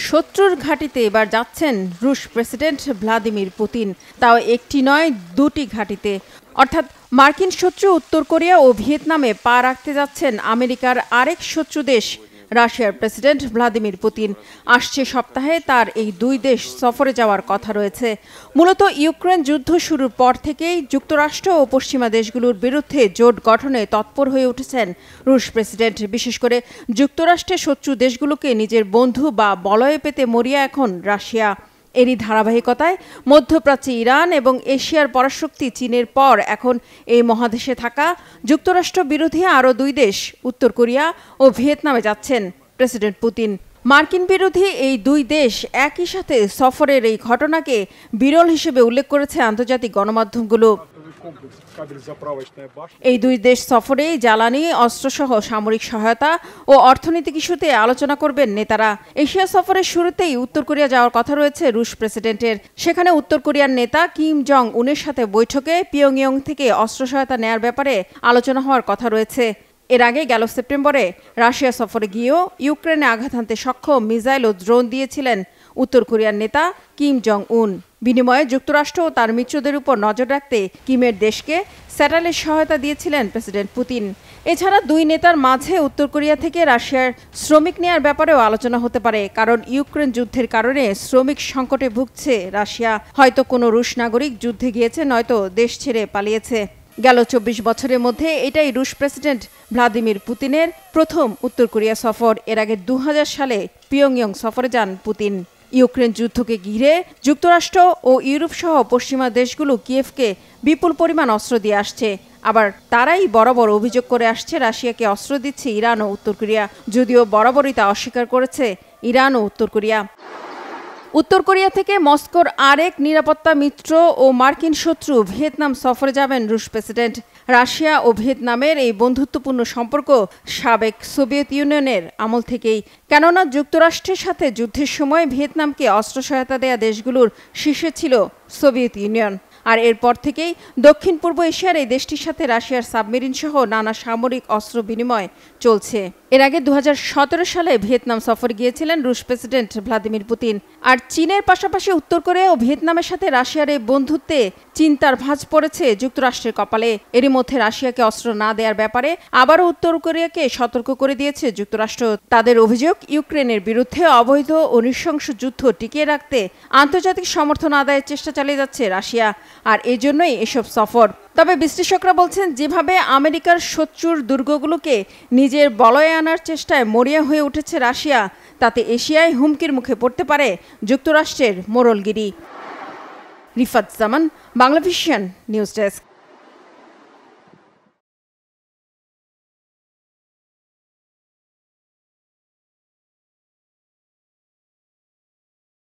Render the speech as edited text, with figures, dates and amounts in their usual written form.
শত্রুর ঘাঁটিতে এবার যাচ্ছেন রুশ প্রেসিডেন্ট ভ্লাদিমির পুতিন, তাও একটি নয় দুটি ঘাঁটিতে। অর্থাৎ মার্কিন শত্রু উত্তর কোরিয়া ও ভিয়েতনামে পা রাখতে যাচ্ছেন আমেরিকার আরেক শত্রু দেশ রাশিয়ার প্রেসিডেন্ট ভ্লাদিমির পুতিন। আসছে সপ্তাহে তার এই দুই দেশ সফরে যাওয়ার কথা রয়েছে। মূলত ইউক্রেন যুদ্ধ শুরুর পর থেকেই যুক্তরাষ্ট্র ও পশ্চিমা দেশগুলোর বিরুদ্ধে জোট গঠনে তৎপর হয়ে উঠেছেন রুশ প্রেসিডেন্ট। বিশেষ করে যুক্তরাষ্ট্রের শত্রু দেশগুলোকে নিজের বন্ধু বা বলয়ে পেতে মরিয়া এখন রাশিয়া। এরই ধারাবাহিকতায় মধ্যপ্রাচ্যে ইরান এবং এশিয়ার পরাশক্তি চীনের পর এখন এই মহাদেশে থাকা যুক্তরাষ্ট্র বিরোধী আরও দুই দেশ উত্তর কোরিয়া ও ভিয়েতনামে যাচ্ছেন প্রেসিডেন্ট পুতিন। মার্কিন বিরোধী এই দুই দেশ একই সাথে সফরের এই ঘটনাকে বিরল হিসেবে উল্লেখ করেছে আন্তর্জাতিক গণমাধ্যমগুলো। এই দুই দেশ সফরে জ্বালানি, অস্ত্রসহ সামরিক সহায়তা ও অর্থনৈতিক ইস্যুতে আলোচনা করবেন নেতারা। এশিয়া সফরের শুরুতেই উত্তর কোরিয়া যাওয়ার কথা রয়েছে রুশ প্রেসিডেন্টের। সেখানে উত্তর কোরিয়ার নেতা কিম জং উনের সাথে বৈঠকে পিয়ংইয়ং থেকে অস্ত্র সহায়তা নেয়ার ব্যাপারে আলোচনা হওয়ার কথা রয়েছে। এর আগে গেল সেপ্টেম্বরে রাশিয়া সফরে গিয়েও ইউক্রেনে আঘাত হানতে সক্ষম মিসাইল ও ড্রোন দিয়েছিলেন উত্তর কোরিয়ার নেতা কিম জং উন। বিনিময়ে যুক্তরাষ্ট্র ও তার মিত্রদের উপর নজর রাখতে কিমের দেশকে স্যাটেলাইট সহায়তা দিয়েছিলেন প্রেসিডেন্ট পুতিন। এছাড়া দুই নেতার মাঝে উত্তর কোরিয়া থেকে রাশিয়ার শ্রমিক নেয়ার ব্যাপারেও আলোচনা হতে পারে, কারণ ইউক্রেন যুদ্ধের কারণে শ্রমিক সংকটে ভুগছে রাশিয়া। হয়তো কোনো রুশ নাগরিক যুদ্ধে গিয়েছে, নয়তো দেশ ছেড়ে পালিয়েছে। গেল 24 বছরের মধ্যে এটাই রুশ প্রেসিডেন্ট ভ্লাদিমির পুতিনের প্রথম উত্তর কোরিয়া সফর। এর আগে 2000 সালে পিয়ংইয়ং সফরে যান পুতিন। ইউক্রেন যুদ্ধকে ঘিরে যুক্তরাষ্ট্র ও ইউরোপ সহ পশ্চিমা দেশগুলো কিয়েভকে বিপুল পরিমাণ অস্ত্র দিয়ে আসছে। আবার তারাই বরাবর অভিযোগ করে আসছে রাশিয়াকে অস্ত্র দিচ্ছে ইরান ও উত্তর কোরিয়া, যদিও বরাবরই তা অস্বীকার করেছে ইরান ও উত্তর কোরিয়া। উত্তর কোরিয়া থেকে মস্কোর আরেক নিরাপত্তা মিত্র ও মার্কিন শত্রু ভিয়েতনাম সফরে যাবেন রুশ প্রেসিডেন্ট। রাশিয়া ও ভিয়েতনামের এই বন্ধুত্বপূর্ণ সম্পর্ক সাবেক সোভিয়েত ইউনিয়নের আমল থেকেই। কেননা যুক্তরাষ্ট্রের সাথে যুদ্ধের সময় ভিয়েতনামকে অস্ত্র সহায়তা দেয়া দেশগুলোর শীর্ষে ছিল সোভিয়েত ইউনিয়ন। আর এরপর থেকেই দক্ষিণ পূর্ব এশিয়ার এই দেশটির সাথে রাশিয়ার সাবমেরিন সহ নানা সামরিক অস্ত্র বিনিময় চলছে। এর আগে 2017 সালে ভিয়েতনাম সফর গিয়েছিলেন রুশ প্রেসিডেন্ট ভ্লাদিমির পুতিন। আর চীনের পাশাপাশি উত্তর কোরিয়া ও ভিয়েতনামের সাথে রাশিয়ার এই বন্ধুত্বে চিন্তার ভাঁজ পড়েছে যুক্তরাষ্ট্রের কপালে। এরই মধ্যে রাশিয়াকে অস্ত্র না দেওয়ার ব্যাপারে আবারও উত্তর কোরিয়াকে সতর্ক করে দিয়েছে যুক্তরাষ্ট্র। তাদের অভিযোগ, ইউক্রেনের বিরুদ্ধে অবৈধ ও নৃশংস যুদ্ধ টিকিয়ে রাখতে আন্তর্জাতিক সমর্থন আদায়ের চেষ্টা চালিয়ে যাচ্ছে রাশিয়া, আর এজন্যই এসব সফর। তবে বিশ্লেষকরা বলছেন, যেভাবে আমেরিকার শত্রুর দুর্গগুলোকে নিজের বলয়ে আনার চেষ্টায় মরিয়া হয়ে উঠেছে রাশিয়া, তাতে এশিয়ায় হুমকির মুখে পড়তে পারে যুক্তরাষ্ট্রের মোড়লগিরি। রিফাত জামান, বাংলাভিশন নিউজ ডেস্ক।